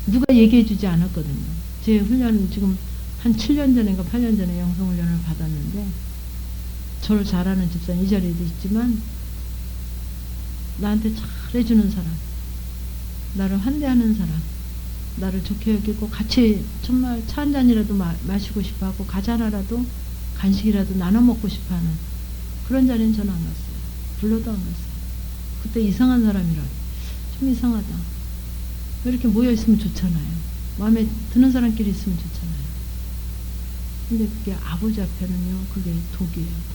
누가 얘기해 주지 않았거든요. 제 훈련 지금 한 7년 전인가 8년 전에 영성훈련을 받았는데 저를 잘 아는 집사님 이 자리에도 있지만 나한테 잘해주는 사람, 나를 환대하는 사람, 나를 좋게 여기고 같이 정말 차 한 잔이라도 마시고 싶어하고 과자 하나라도 간식이라도 나눠 먹고 싶어하는 그런 자리는 저는 안 갔어요. 불러도 안 갔어요. 그때 이상한 사람이라 좀 이상하다. 왜 이렇게 모여있으면 좋잖아요. 마음에 드는 사람끼리 있으면 좋잖아요. 근데 그게 아버지 앞에는요 그게 독이에요.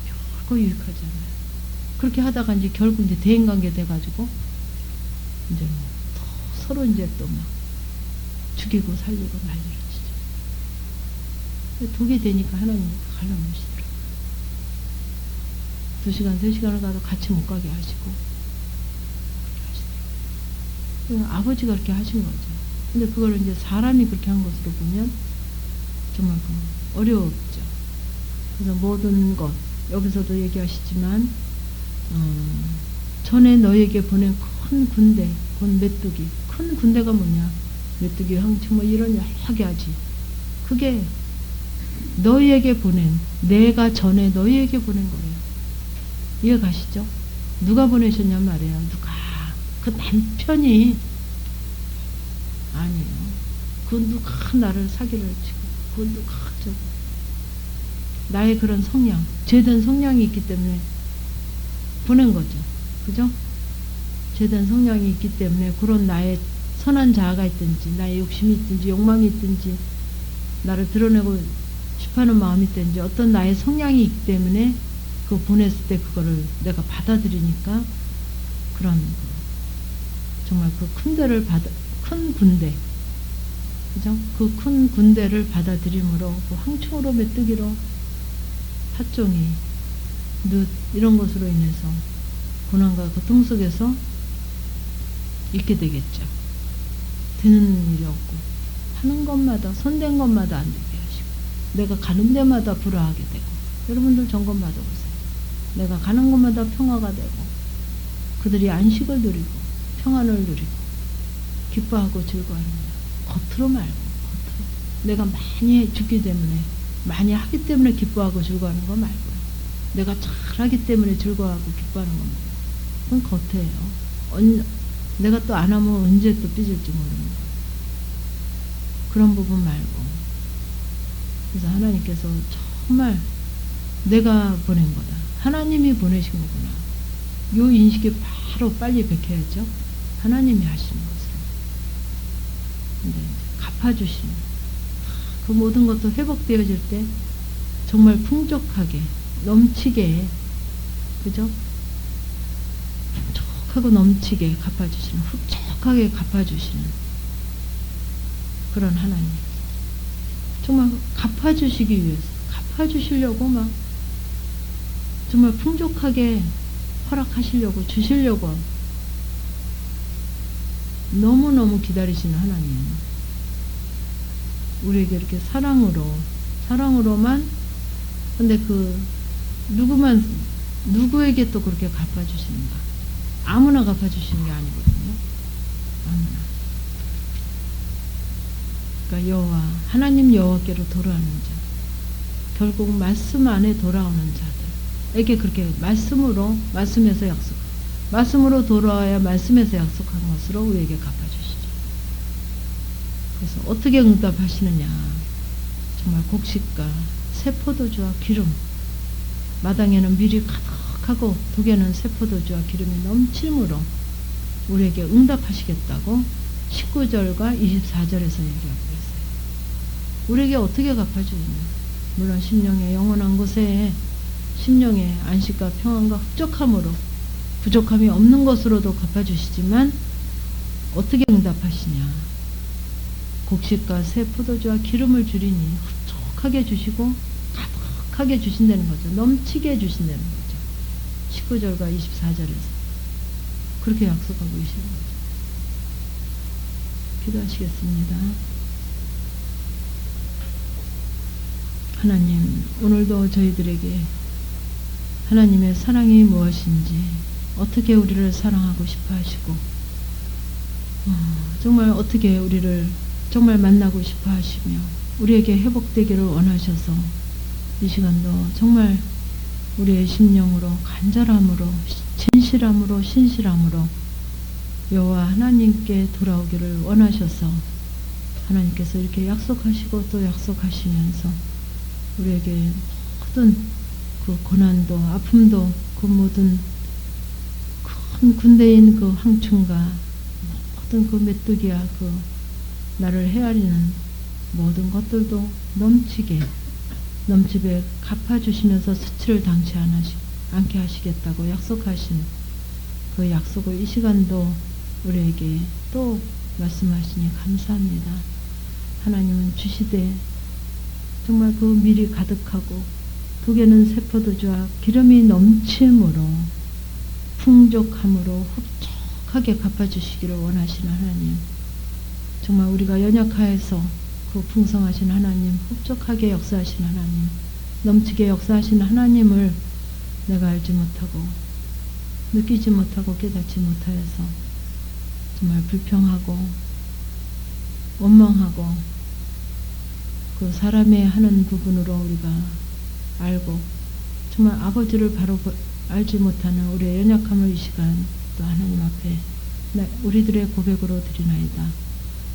결코 유익하잖아요. 그렇게 하다가 이제 결국 이제 대인관계 돼가지고 이제 뭐 서로 이제 또 막 죽이고 살리고 난리를 치죠. 독이 되니까 하나님이 다 갈라놓으시더라고요. 2시간, 3시간을 가도 같이 못 가게 하시고 그렇게 하시더라고요. 아버지가 그렇게 하신 거죠. 근데 그걸 이제 사람이 그렇게 한 것으로 보면 정말 어려웠죠. 그래서 모든 것 여기서도 얘기하시지만 전에 너에게 보낸 큰 군대, 곧 메뚜기. 큰 군대가 뭐냐? 메뚜기, 황충 뭐 이런 여러 개 하지. 그게 너희에게 보낸, 내가 전에 너희에게 보낸 거예요. 이해 가시죠? 누가 보내셨냔 말이에요. 누가? 그 남편이 아니에요. 그 누가 나를 사기를 치고 그 누가 저거 나의 그런 성향, 죄된 성향이 있기 때문에 보낸 거죠. 그죠? 죄된 성향이 있기 때문에 그런 나의 선한 자아가 있든지 나의 욕심이 있든지 욕망이 있든지 나를 드러내고 싶어하는 마음이 있든지 어떤 나의 성향이 있기 때문에 그거 보냈을 때 그거를 내가 받아들이니까 그런 정말 그 큰 군대 그죠? 그 큰 군대를 받아들임으로 그 황충으로 메뚜기로 팥종이 늪 이런 것으로 인해서 고난과 고통 속에서 있게 되겠죠. 되는 일이 없고 하는 것마다 손댄 것마다 안 되게 하시고 내가 가는 데마다 불화하게 되고 여러분들 점검 받아보세요. 내가 가는 곳마다 평화가 되고 그들이 안식을 누리고 평안을 누리고 기뻐하고 즐거워하는 거야. 겉으로 말고 겉으로 내가 많이 죽기 때문에 많이 하기 때문에 기뻐하고 즐거워하는 거 말고요. 내가 잘하기 때문에 즐거워하고 기뻐하는 겁니다. 그건 겉에요. 내가 또 안 하면 언제 또 삐질지 모르는 거예요. 그런 부분 말고. 그래서 하나님께서 정말 내가 보낸 거다. 하나님이 보내신 거구나. 요 인식이 바로 빨리 베껴야죠. 하나님이 하시는 것으로. 근데 갚아주시는 그 모든 것도 회복되어질 때 정말 풍족하게 넘치게 그죠? 풍족하고 넘치게 갚아주시는 흡족하게 갚아주시는 그런 하나님 정말 갚아주시기 위해서 갚아주시려고 막 정말 풍족하게 허락하시려고 주시려고 너무너무 기다리시는 하나님 우리에게 이렇게 사랑으로만, 근데 그 누구에게 또 그렇게 갚아주시는가? 아무나 갚아주시는 게 아니거든요. 아무나. 그러니까 하나님 여호와께로 돌아오는 자, 결국 말씀 안에 돌아오는 자들에게 그렇게 말씀에서 말씀으로 돌아와야 말씀에서 약속한 것으로 우리에게 갚아주시죠. 그래서 어떻게 응답하시느냐? 정말 곡식과 새 포도주와 기름, 마당에는 밀이 가득하고 독에는 새 포도주와 기름이 넘침으로 우리에게 응답하시겠다고 19절과 24절에서 얘기하고 있어요. 우리에게 어떻게 갚아주느냐? 물론 심령의 영원한 곳에 심령의 안식과 평안과 흡족함으로 부족함이 없는 것으로도 갚아주시지만 어떻게 응답하시냐? 곡식과 새 포도주와 기름을 주리니 흡족하게 주시고 가득하게 주신다는 거죠. 넘치게 주신다는 거죠. 19절과 24절에서 그렇게 약속하고 계시는 거죠. 기도하시겠습니다. 하나님, 오늘도 저희들에게 하나님의 사랑이 무엇인지, 어떻게 우리를 사랑하고 싶어 하시고, 정말 어떻게 우리를 정말 만나고 싶어 하시며 우리에게 회복되기를 원하셔서 이 시간도 정말 우리의 심령으로 간절함으로 진실함으로 신실함으로 여호와 하나님께 돌아오기를 원하셔서 하나님께서 이렇게 약속하시고 또 약속하시면서 우리에게 모든 그 고난도 아픔도 그 모든 큰 군대인 그 황충과 모든 그 메뚜기야 그 나를 헤아리는 모든 것들도 넘치게 갚아주시면서 수치를 당치 않게 하시겠다고 약속하신 그 약속을 이 시간도 우리에게 또 말씀하시니 감사합니다. 하나님은 주시되 정말 그 밀이 가득하고 독에는 새 포도주와 기름이 넘침으로 풍족함으로 흡족하게 갚아주시기를 원하시는 하나님, 정말 우리가 연약하여서 그 풍성하신 하나님, 흡족하게 역사하시는 하나님, 넘치게 역사하시는 하나님을 내가 알지 못하고 느끼지 못하고 깨닫지 못하여서 정말 불평하고 원망하고 그 사람의 하는 부분으로 우리가 알고 정말 아버지를 바로 알지 못하는 우리의 연약함을 이 시간 또 하나님 앞에 우리들의 고백으로 드리나이다.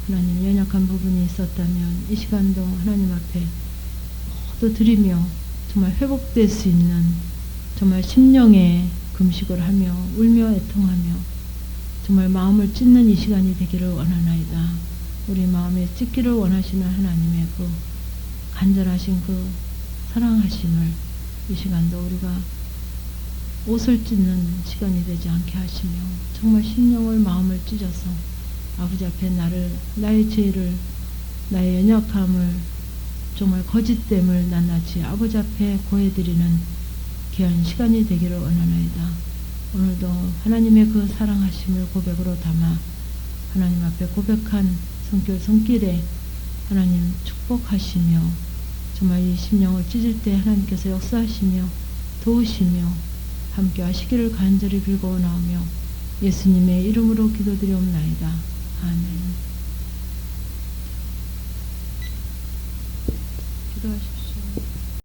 하나님, 연약한 부분이 있었다면 이 시간도 하나님 앞에 모두 드리며 정말 회복될 수 있는 정말 심령의 금식을 하며 울며 애통하며 정말 마음을 찢는 이 시간이 되기를 원하나이다. 우리 마음에 찢기를 원하시는 하나님의 그 간절하신 그 사랑하심을 이 시간도 우리가 옷을 찢는 시간이 되지 않게 하시며 정말 심령을 마음을 찢어서 아버지 앞에 나의 죄를, 나의 연약함을, 정말 거짓됨을 낱낱이 아버지 앞에 고해드리는 귀한 시간이 되기를 원하나이다. 오늘도 하나님의 그 사랑하심을 고백으로 담아 하나님 앞에 고백한 손길에 하나님 축복하시며 정말 이 심령을 찢을 때 하나님께서 역사하시며 도우시며 함께 하시기를 간절히 빌고나오며 예수님의 이름으로 기도드리옵나이다. 아멘. 기도하십시오.